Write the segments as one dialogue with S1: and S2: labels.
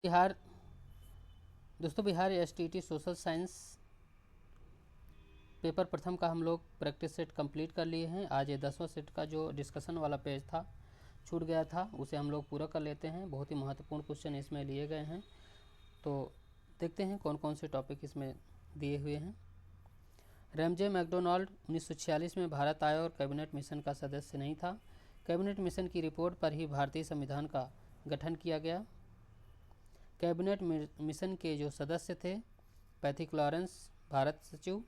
S1: बिहार दोस्तों Bihar STET social science paper प्रथम का हम लोग प्रैक्टिस सेट कंप्लीट कर लिए हैं। आज ये 10वां सेट का जो डिस्कशन वाला पेज था छूट गया था उसे हम लोग पूरा कर लेते हैं। बहुत ही महत्वपूर्ण क्वेश्चन इसमें लिए गए हैं, तो देखते हैं कौन कौन से टॉपिक इसमें दिए हुए हैं। रैमजे मैकडोनाल्ड 1946 में भारत आया और कैबिनेट मिशन का सदस्य नहीं था। कैबिनेट मिशन की रिपोर्ट पर ही भारतीय संविधान का गठन किया गया। कैबिनेट मिशन के जो सदस्य थे, पैथिक लॉरेंस भारत सचिव,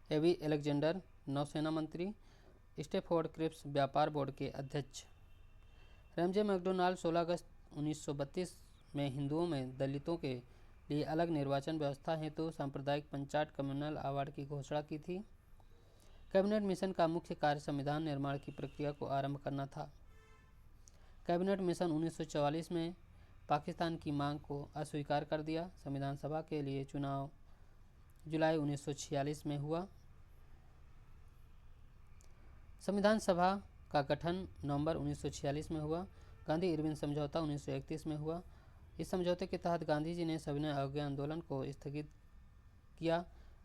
S1: एवी एलेक्जेंडर नौसेना मंत्री, स्टेफोर्ड क्रिप्स व्यापार बोर्ड के अध्यक्ष। रैमजे मैकडोनाल्ड 16 अगस्त 1932 में हिंदुओं में दलितों के लिए अलग निर्वाचन व्यवस्था हेतु सांप्रदायिक पंचायत कम्युनल अवार्ड की घोषणा की थी। कैबिनेट मिशन का मुख्य कार्य संविधान निर्माण की प्रक्रिया को आरंभ करना था। कैबिनेट मिशन 1944 में पाकिस्तान की मांग को अस्वीकार कर दिया। संविधान सभा के लिए चुनाव जुलाई 1946 में हुआ। संविधान सभा का गठन नवंबर 1946 में हुआ। गांधी इरविन समझौता 1931 में हुआ। इस समझौते के तहत गांधी जी ने सविनय अवज्ञा आंदोलन को स्थगित किया।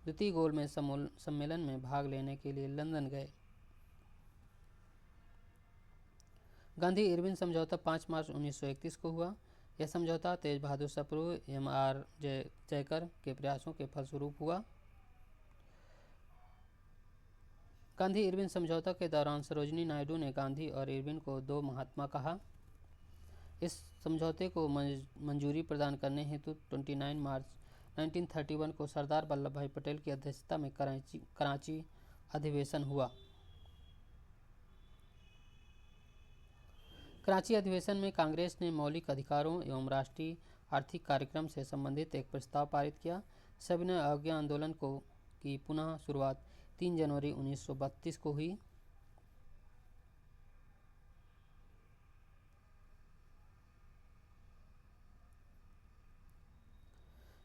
S1: द्वितीय गोलमेज सम्मेलन में भाग लेने के लिए लंदन गए। गांधी इरविन समझौता 5 मार्च 1931 को हुआ। यह समझौता तेज बहादुर सप्रू एम.आर. जयकर के प्रयासों के फलस्वरूप हुआ। गांधी इरविन समझौता के दौरान सरोजिनी नायडू ने गांधी और इरविन को दो महात्मा कहा। इस समझौते को मंजूरी प्रदान करने हेतु 29 मार्च 1931 को सरदार वल्लभ भाई पटेल की अध्यक्षता में कराची अधिवेशन हुआ। कराची अधिवेशन में कांग्रेस ने मौलिक अधिकारों एवं राष्ट्रीय आर्थिक कार्यक्रम से संबंधित एक प्रस्ताव पारित किया। सविनय अवज्ञा आंदोलन की पुनः शुरुआत 3 जनवरी 1932 को हुई।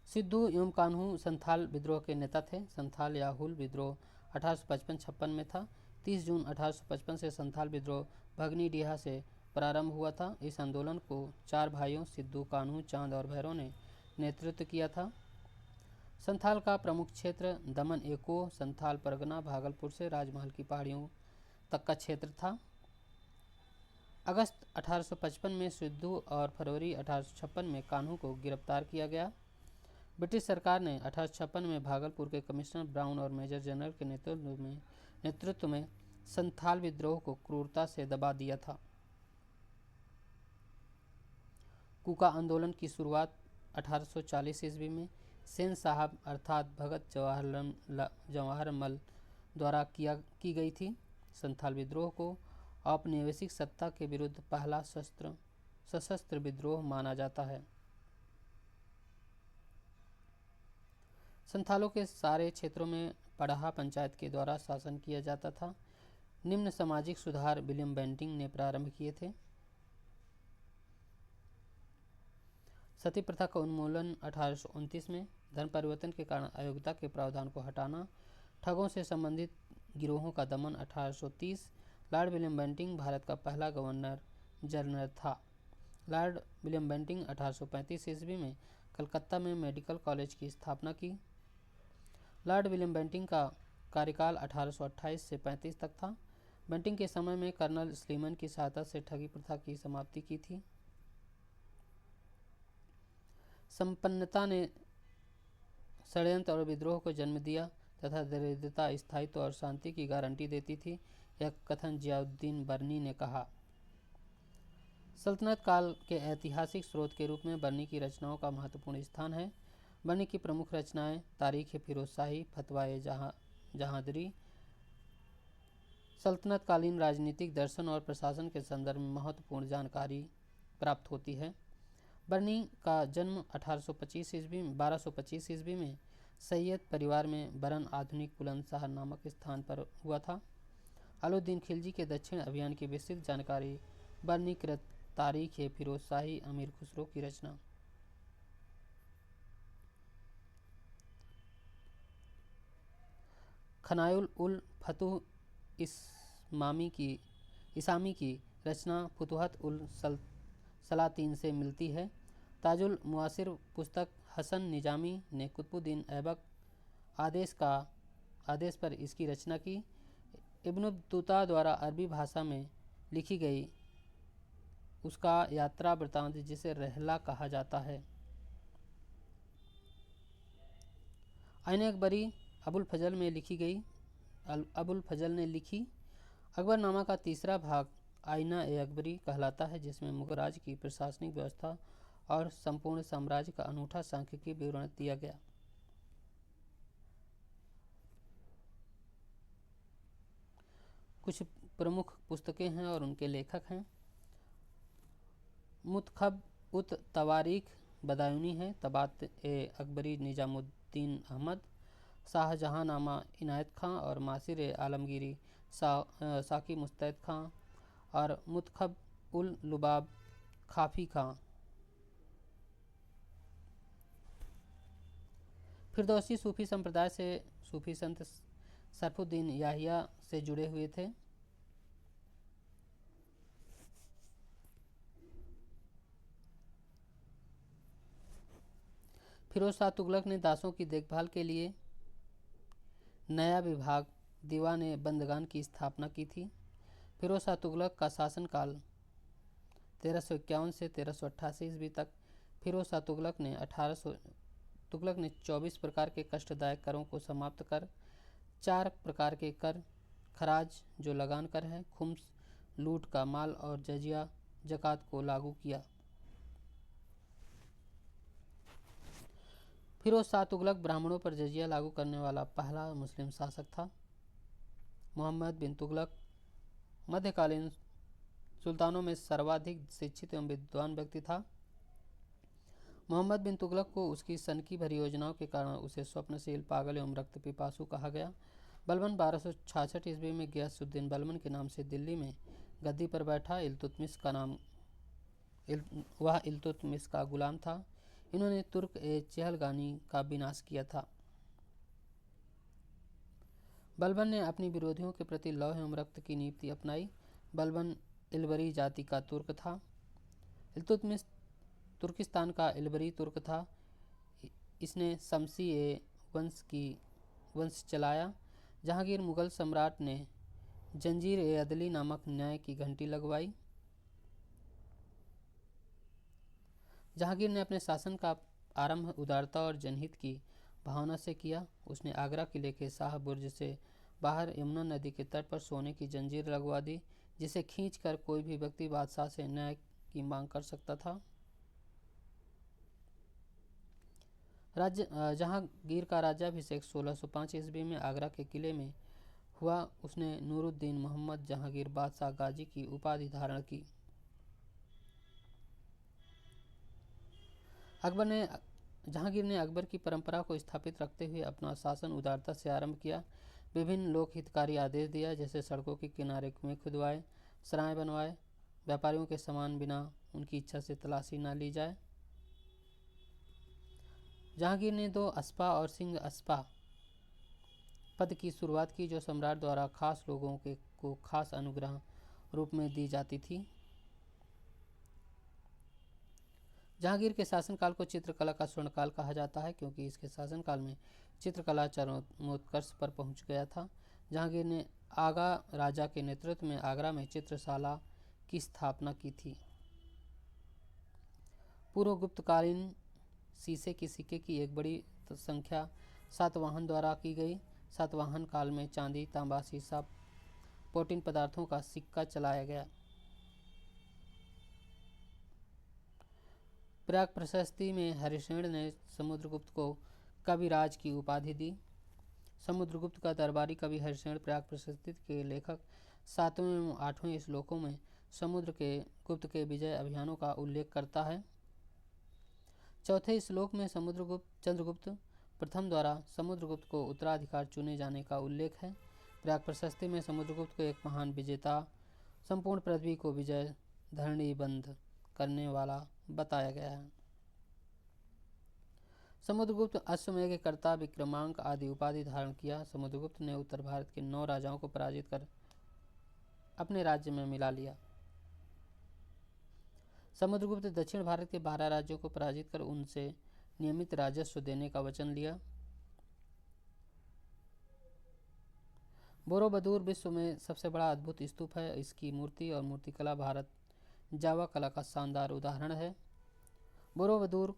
S1: सिद्धू एवं कान्हू संथाल विद्रोह के नेता थे। संथाल या हुल विद्रोह 1855-56 में था। 30 जून 1855 से संथाल विद्रोह भगनीडीहा से प्रारंभ हुआ था। इस आंदोलन को 4 भाइयों सिद्धू, कान्हू, चांद और भैरव ने नेतृत्व किया था। संथाल का प्रमुख क्षेत्र दमन एको, संथाल परगना, भागलपुर से राजमहल की पहाड़ियों तक का क्षेत्र था। अगस्त 1855 में सिद्धू और फरवरी 1856 में कान्हू को गिरफ्तार किया गया। ब्रिटिश सरकार ने 1856 में भागलपुर के कमिश्नर ब्राउन और मेजर जनरल के नेतृत्व में संथाल विद्रोह को क्रूरता से दबा दिया था। कूका आंदोलन की शुरुआत 1840 ईस्वी में सेन साहब अर्थात भगत जवाहरमल द्वारा की गई थी। संथाल विद्रोह को औपनिवेशिक सत्ता के विरुद्ध पहला सशस्त्र विद्रोह माना जाता है। संथालों के सारे क्षेत्रों में पड़ाहा पंचायत के द्वारा शासन किया जाता था। निम्न सामाजिक सुधार विलियम बेंटिंग ने प्रारंभ किए थे। सती प्रथा का उन्मूलन 1829 में, धर्म परिवर्तन के कारण अयोग्यता के प्रावधान को हटाना, ठगों से संबंधित गिरोहों का दमन 1830। लॉर्ड विलियम बेंटिंग भारत का पहला गवर्नर जनरल था। लॉर्ड विलियम बेंटिंग 1835 ईस्वी में कलकत्ता में मेडिकल कॉलेज की स्थापना की। लॉर्ड विलियम बेंटिंग का कार्यकाल 1828 से 35 तक था। बेंटिंग के समय में कर्नल स्लीमन की सहायता से ठगी प्रथा की समाप्ति की थी। संपन्नता ने षड्यंत्र और विद्रोह को जन्म दिया तथा दरिद्रता स्थायित्व और शांति की गारंटी देती थी, यह कथन जियाउद्दीन बर्नी ने कहा। सल्तनत काल के ऐतिहासिक स्रोत के रूप में बर्नी की रचनाओं का महत्वपूर्ण स्थान है। बर्नी की प्रमुख रचनाएं तारीख फिरोजशाही, फतवाए जहांदरी, सल्तनत कालीन राजनीतिक दर्शन और प्रशासन के संदर्भ में महत्वपूर्ण जानकारी प्राप्त होती है। बर्नी का जन्म 1225 ईस्वी में सैयद परिवार में बरन आधुनिक बुलंदशहर नामक स्थान पर हुआ था। अलाउद्दीन खिलजी के दक्षिण अभियान की विस्तृत जानकारी बर्नी कृत तारीख फिरोजशाही, अमीर खुसरो की रचना। खनायुल उल फतुह इसामी की रचना फुतुहत उल सलातीन से मिलती है। ताजुल मुआसिर पुस्तक हसन निजामी ने कुतुबुद्दीन ऐबक आदेश पर इसकी रचना की। इब्न बतूता द्वारा अरबी भाषा में लिखी गई उसका यात्रा वृतांत, जिसे रहला कहा जाता है। आईन अकबरी अबुल फजल ने लिखी अकबरनामा का तीसरा भाग आईना ए अकबरी कहलाता है, जिसमें मुगल राज की प्रशासनिक व्यवस्था और संपूर्ण साम्राज्य का अनूठा सांख्यिकीय विवरण दिया गया। कुछ प्रमुख पुस्तकें हैं और उनके लेखक हैं। मुतखब उत तवारीख बदायूनी है, तबात ए अकबरी निजामुद्दीन अहमद, शाहजहांनामा इनायत खां और मासिर ए आलमगीरी साकी मुस्तैद खां और मुतखब उल लुबाब खाफी खां। फिरदौसी सूफी संप्रदाय से सूफी संत सरफुद्दीन याहिया से जुड़े हुए थे। फिरोज शाह तुगलक ने दासों की देखभाल के लिए नया विभाग दीवान बंदगान की स्थापना की थी। फिरोज शाह तुगलक का शासनकाल 1351 से 1388 ईस्वी तक। फिरोज शाह तुगलक ने 24 प्रकार के कष्टदायक करों को समाप्त कर 4 प्रकार के कर, खराज जो लगान कर है, खुम्स लूट का माल और जजिया जकात को लागू किया। फिरोज शाह तुगलक ब्राह्मणों पर जजिया लागू करने वाला पहला मुस्लिम शासक था। मोहम्मद बिन तुगलक मध्यकालीन सुल्तानों में सर्वाधिक शिक्षित एवं विद्वान व्यक्ति था। मोहम्मद बिन तुगलक को उसकी सनकी भरी योजनाओं के कारण उसे स्वप्नशील, पागल एवं रक्त पिपासु कहा गया। बलबन 1266 ईस्वी में गियासुद्दीन बलबन के नाम से दिल्ली में गद्दी पर बैठा। वह इल्तुतमिश का गुलाम था। इन्होंने तुर्क ए चहलगानी का विनाश किया था। बलबन ने अपनी विरोधियों के प्रति लौह एवं रक्त की नीति अपनाई। बलबन इलबरी जाति का तुर्क था। इल्तुतमिश तुर्किस्तान का इलबरी तुर्क था। इसने शमसी ए वंश चलाया। जहांगीर मुगल सम्राट ने जंजीर ए अदली नामक न्याय की घंटी लगवाई। जहांगीर ने अपने शासन का आरंभ उदारता और जनहित की भावना से किया। उसने आगरा किले के शाह बुर्ज से बाहर यमुना नदी के तट पर सोने की जंजीर लगवा दी, जिसे खींचकर कोई भी व्यक्ति बादशाह से न्याय की मांग कर सकता था। जहांगीर का राज्याभिषेक 1605 ईस्वी में आगरा के किले में हुआ। उसने नूरुद्दीन मोहम्मद जहांगीर बादशाह गाजी की उपाधि धारण की। जहांगीर ने अकबर की परंपरा को स्थापित रखते हुए अपना शासन उदारता से आरंभ किया। विभिन्न लोक हितकारी आदेश दिया, जैसे सड़कों के किनारे कुएं खुदवाए, सराय बनवाए, व्यापारियों के सामान बिना उनकी इच्छा से तलाशी न ली जाए। जहांगीर ने 2 अस्पा और सिंह अस्पा पद की शुरुआत की, जो सम्राट द्वारा खास लोगों को खास अनुग्रह रूप में दी जाती थी। जहांगीर के शासनकाल को चित्रकला का स्वर्णकाल कहा जाता है, क्योंकि इसके शासनकाल में चित्रकला चरमोत्कर्ष पर पहुंच गया था। जहांगीर ने आगा राजा के नेतृत्व में आगरा में चित्रशाला की स्थापना की थी। पूर्व गुप्तकालीन शीशे की सिक्के की एक बड़ी संख्या सातवाहन द्वारा की गई। सातवाहन काल में चांदी, तांबा, शीशा, प्रोटीन पदार्थों का सिक्का चलाया गया। प्रयाग प्रशस्ति में हरिशेण ने समुद्रगुप्त को कविराज की उपाधि दी। समुद्रगुप्त का दरबारी कवि हरिशेण प्रयाग प्रशस्ति के लेखक 7वें एवं 8वें श्लोकों में गुप्त के विजय अभियानों का उल्लेख करता है। चौथे श्लोक में चंद्रगुप्त प्रथम द्वारा समुद्रगुप्त को उत्तराधिकार चुने जाने का उल्लेख है। प्रयाग प्रशस्ति में समुद्रगुप्त को एक महान विजेता, संपूर्ण पृथ्वी को विजय धरणीबंद करने वाला बताया गया है। समुद्रगुप्त अश्वमेध के कर्ता, विक्रमांक आदि उपाधि धारण किया। समुद्रगुप्त ने उत्तर भारत के 9 राजाओं को पराजित कर अपने राज्य में मिला लिया। समुद्रगुप्त दक्षिण भारत के 12 राज्यों को पराजित कर उनसे नियमित राजस्व देने का वचन लिया। बोरोबदूर विश्व में सबसे बड़ा अद्भुत स्तूप है। इसकी मूर्ति और मूर्तिकला भारत जावा कला का शानदार उदाहरण है। बोरोबदूर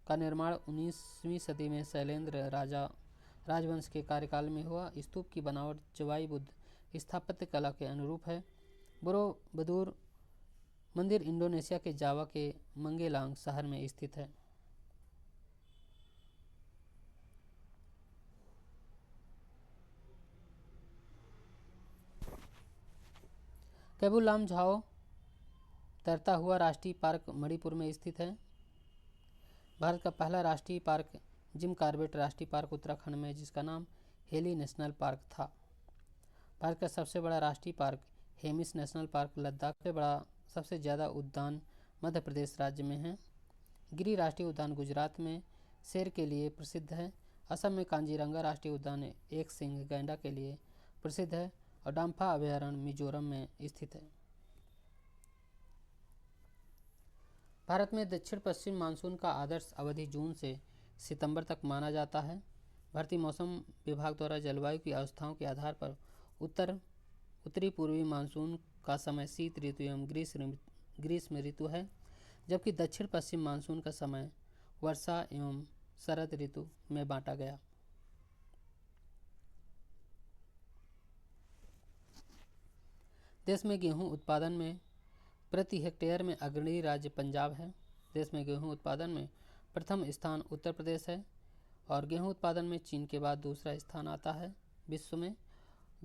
S1: का निर्माण 19वीं सदी में शैलेंद्र राजवंश के कार्यकाल में हुआ। स्तूप की बनावट जवाई बुद्ध स्थापत्य कला के अनुरूप है। बोरोबदूर मंदिर इंडोनेशिया के जावा के मंगेलांग शहर में स्थित है। केबुल लामझाओ तैरता हुआ राष्ट्रीय पार्क मणिपुर में स्थित है। भारत का पहला राष्ट्रीय पार्क जिम कॉर्बेट राष्ट्रीय पार्क उत्तराखंड में, जिसका नाम हेली नेशनल पार्क था। भारत का सबसे बड़ा राष्ट्रीय park Hemis national park Ladakh से बड़ा सबसे ज़्यादा उद्यान मध्य प्रदेश राज्य में है। गिरी राष्ट्रीय उद्यान गुजरात में शेर के लिए प्रसिद्ध है। असम में कांजीरंगा राष्ट्रीय उद्यान एक सिंह गैंडा के लिए प्रसिद्ध है और डाम्फा अभयारण्य मिजोरम में स्थित है। भारत में दक्षिण पश्चिम मानसून का आदर्श अवधि जून से सितंबर तक माना जाता है। भारतीय मौसम विभाग द्वारा जलवायु की अवस्थाओं के आधार पर उत्तरी पूर्वी मानसून का समय शीत ऋतु एवं ग्रीष्म ऋतु है, जबकि दक्षिण पश्चिम मानसून का समय वर्षा एवं शरद ऋतु में बांटा गया। देश में गेहूं उत्पादन में प्रति हेक्टेयर में अग्रणी राज्य पंजाब है। देश में गेहूं उत्पादन में प्रथम स्थान उत्तर प्रदेश है और गेहूं उत्पादन में चीन के बाद दूसरा स्थान आता है। विश्व में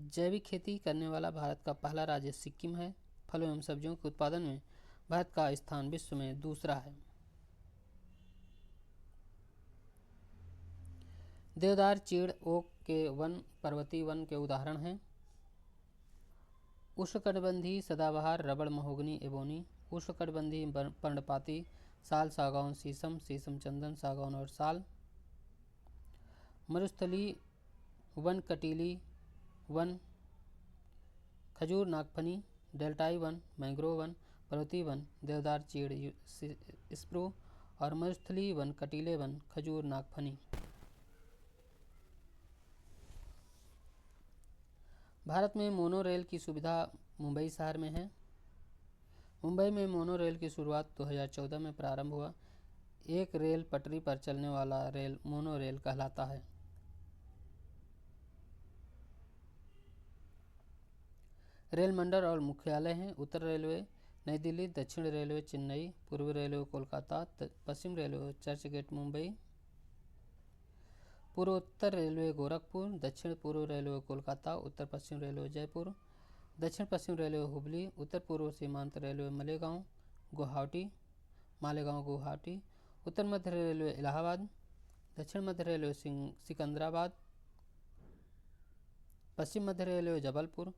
S1: जैविक खेती करने वाला भारत का पहला राज्य सिक्किम है। फलों एवं सब्जियों के उत्पादन में भारत का स्थान विश्व में दूसरा है। देवदार, चीड़, ओक के वन पर्वतीय वन के उदाहरण हैं। उष्णकटिबंधीय सदाबहार, रबड़, महोगनी, एबोनी। उष्णकटिबंधीय पर्णपाती साल, सागौन, शीशम, चंदन, सागौन और साल। मरुस्थलीय वन, कटीली वन, खजूर, नागफनी। डेल्टाई वन, मैंग्रोव वन, पर्वतीय वन, देवदार, चीड़, स्प्रू और मरुस्थलीय वन, कटीले वन, खजूर, नागफनी। भारत में मोनोरेल की सुविधा मुंबई शहर में है। मुंबई में मोनोरेल की शुरुआत 2014 में प्रारंभ हुआ। एक रेल पटरी पर चलने वाला रेल मोनोरेल कहलाता है। रेल मंडल और मुख्यालय हैं। उत्तर रेलवे नई दिल्ली, दक्षिण रेलवे चेन्नई, पूर्व रेलवे कोलकाता, पश्चिम रेलवे चर्चगेट मुंबई, पूर्वोत्तर रेलवे गोरखपुर, दक्षिण पूर्व रेलवे कोलकाता, उत्तर पश्चिम रेलवे जयपुर, दक्षिण पश्चिम रेलवे हुबली, उत्तर पूर्व सीमांत रेलवे मालेगांव गुवाहाटी, उत्तर मध्य रेलवे इलाहाबाद, दक्षिण मध्य रेलवे सिकंदराबाद, पश्चिम मध्य रेलवे जबलपुर,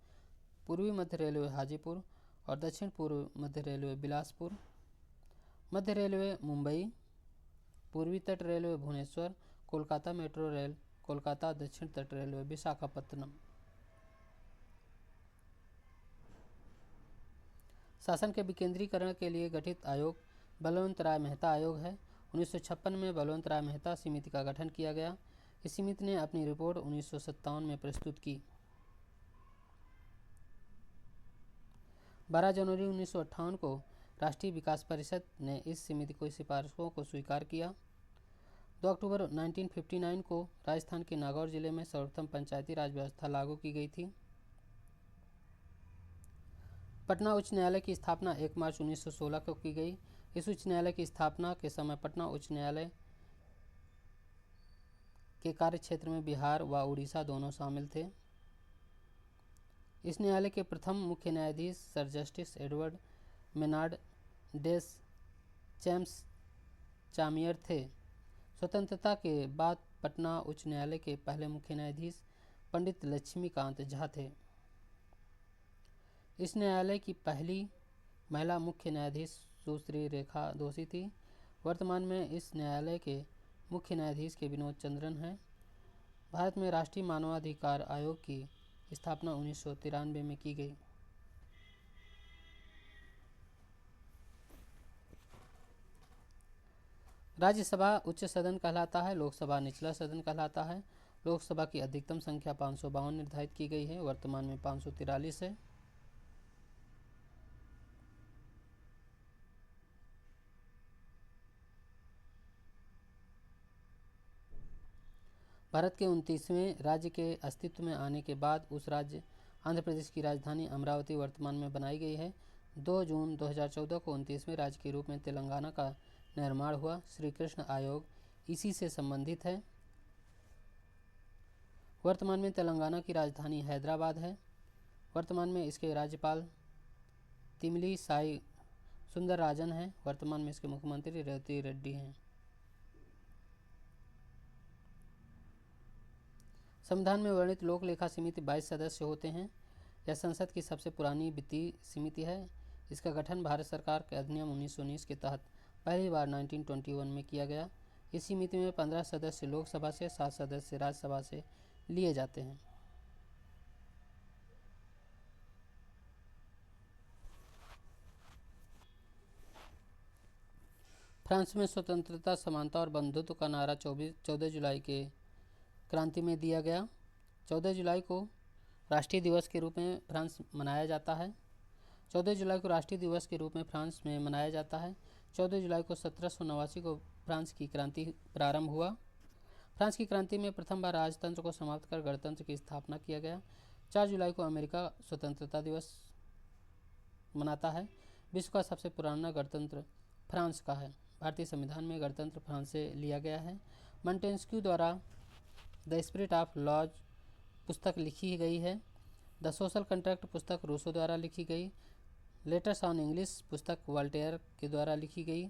S1: पूर्वी मध्य रेलवे हाजीपुर और दक्षिण पूर्व मध्य रेलवे बिलासपुर, मध्य रेलवे मुंबई, पूर्वी तट railway Bhubaneswar, Kolkata metro rail Kolkata, दक्षिण तट रेलवे विशाखापत्तनम। शासन के विकेंद्रीकरण के लिए गठित आयोग बलवंत राय मेहता आयोग है। 1956 में बलवंत राय मेहता समिति का गठन किया गया। इस समिति ने अपनी रिपोर्ट 1957 में प्रस्तुत की। 12 जनवरी 1958 को राष्ट्रीय विकास परिषद ने इस समिति की सिफारिशों को स्वीकार किया। 2 अक्टूबर 1959 को राजस्थान के नागौर जिले में सर्वप्रथम पंचायती राज व्यवस्था लागू की गई थी। पटना उच्च न्यायालय की स्थापना 1 मार्च 1916 को की गई। इस उच्च न्यायालय की स्थापना के समय पटना उच्च न्यायालय के कार्य क्षेत्र में बिहार व उड़ीसा दोनों शामिल थे। इस न्यायालय के प्रथम मुख्य न्यायाधीश सर जस्टिस एडवर्ड मेनार्ड डेस चामियर थे। स्वतंत्रता के बाद पटना उच्च न्यायालय के पहले मुख्य न्यायाधीश पंडित लक्ष्मीकांत झा थे। इस न्यायालय की पहली महिला मुख्य न्यायाधीश सुश्री रेखा दोषी थी। वर्तमान में इस न्यायालय के मुख्य न्यायाधीश के विनोद चंद्रन हैं। भारत में राष्ट्रीय मानवाधिकार आयोग की स्थापना 1993 में की गई। राज्यसभा उच्च सदन कहलाता है, लोकसभा निचला सदन कहलाता है। लोकसभा की अधिकतम संख्या 552 निर्धारित की गई है, वर्तमान में 543 है। भारत के 29वें राज्य के अस्तित्व में आने के बाद उस राज्य आंध्र प्रदेश की राजधानी अमरावती वर्तमान में बनाई गई है। 2 जून 2014 को 29वें राज्य के रूप में तेलंगाना का निर्माण हुआ। श्री कृष्ण आयोग इसी से संबंधित है। वर्तमान में तेलंगाना की राजधानी हैदराबाद है। वर्तमान में इसके राज्यपाल तिमली साई सुंदरराजन हैं। वर्तमान में इसके मुख्यमंत्री रेवती रेड्डी हैं। संविधान में वर्णित लोक लेखा समिति 22 सदस्य होते हैं। यह संसद की सबसे पुरानी वित्तीय समिति है। इसका गठन भारत सरकार के अधिनियम 1919 के तहत पहली बार 1921 में किया गया। इस समिति में 15 सदस्य लोकसभा से, 7 सदस्य राज्यसभा से लिए जाते हैं। फ्रांस में स्वतंत्रता, समानता और बंधुत्व का नारा 14 जुलाई के क्रांति में दिया गया। 14 जुलाई को राष्ट्रीय दिवस के रूप में फ्रांस मनाया जाता है। 14 जुलाई को राष्ट्रीय दिवस के रूप में फ्रांस में मनाया जाता है। 14 जुलाई को 1789 को फ्रांस की क्रांति प्रारंभ हुआ। फ्रांस की क्रांति में प्रथम बार राजतंत्र को समाप्त कर गणतंत्र की स्थापना किया गया। 4 जुलाई को अमेरिका स्वतंत्रता दिवस मनाता है। विश्व का सबसे पुराना गणतंत्र फ्रांस का है। भारतीय संविधान में गणतंत्र फ्रांस से लिया गया है। मॉन्टेस्क्यू द्वारा द स्पिरिट ऑफ लॉज पुस्तक लिखी गई है। द सोशल कॉन्ट्रैक्ट पुस्तक रूसो द्वारा लिखी गई। लेटर्स ऑन इंग्लिश पुस्तक वॉल्टेयर के द्वारा लिखी गई।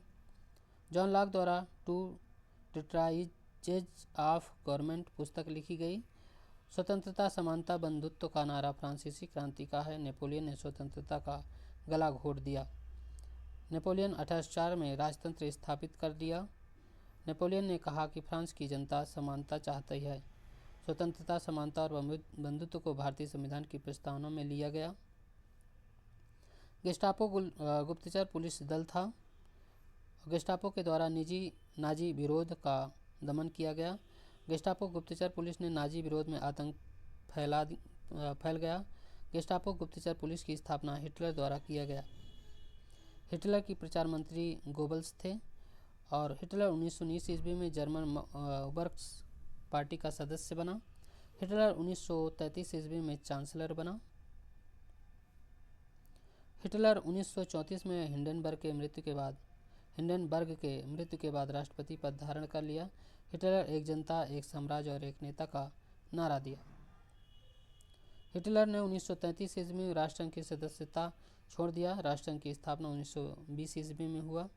S1: जॉन लॉक द्वारा टू ट्रेटाइजेज ऑफ गवर्नमेंट पुस्तक लिखी गई। स्वतंत्रता, समानता, बंधुत्व का नारा फ्रांसीसी क्रांति का है। नेपोलियन ने स्वतंत्रता का गला घोट दिया। नेपोलियन 1804 में राजतंत्र स्थापित कर दिया। नेपोलियन ने कहा कि फ्रांस की जनता समानता चाहती है। स्वतंत्रता, समानता और बंधुत्व को भारतीय संविधान की प्रस्तावना में लिया गया। गेस्टापो गुप्तचर पुलिस दल था। गेस्टापो के द्वारा नाजी विरोध का दमन किया गया। गेस्टापो गुप्तचर पुलिस ने नाजी विरोध में आतंक फैल गया। गेस्टापो गुप्तचर पुलिस की स्थापना हिटलर द्वारा किया गया। हिटलर की प्रचार मंत्री गोबल्स थे और हिटलर 1919 ईस्वी में जर्मन वर्क्स पार्टी का सदस्य बना। हिटलर 1933 ईस्वी में चांसलर बना। हिटलर 1934 में हिंडनबर्ग के मृत्यु के बाद राष्ट्रपति पद धारण कर लिया। हिटलर एक जनता, एक साम्राज्य और एक नेता का नारा दिया। हिटलर ने 1933 ईस्वी में राष्ट्रसंघ की सदस्यता छोड़ दिया। राष्ट्रसंघ की स्थापना 1920 ईस्वी में हुआ।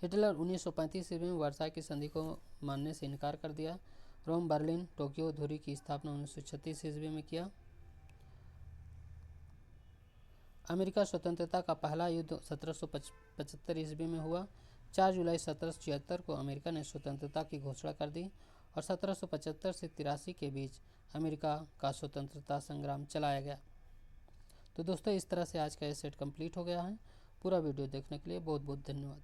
S1: हिटलर 1935 ईस्वी में वर्साई की संधि को मानने से इनकार कर दिया। रोम, बर्लिन, टोक्यो, धुरी की स्थापना 1936 ईस्वी में किया। अमेरिका स्वतंत्रता का पहला युद्ध 1775 ईस्वी में हुआ। 4 जुलाई 1776 को अमेरिका ने स्वतंत्रता की घोषणा कर दी और 1775 से 83 के बीच अमेरिका का स्वतंत्रता संग्राम चलाया गया। तो दोस्तों, इस तरह से आज का ये सेट कंप्लीट हो गया है। पूरा वीडियो देखने के लिए बहुत बहुत धन्यवाद।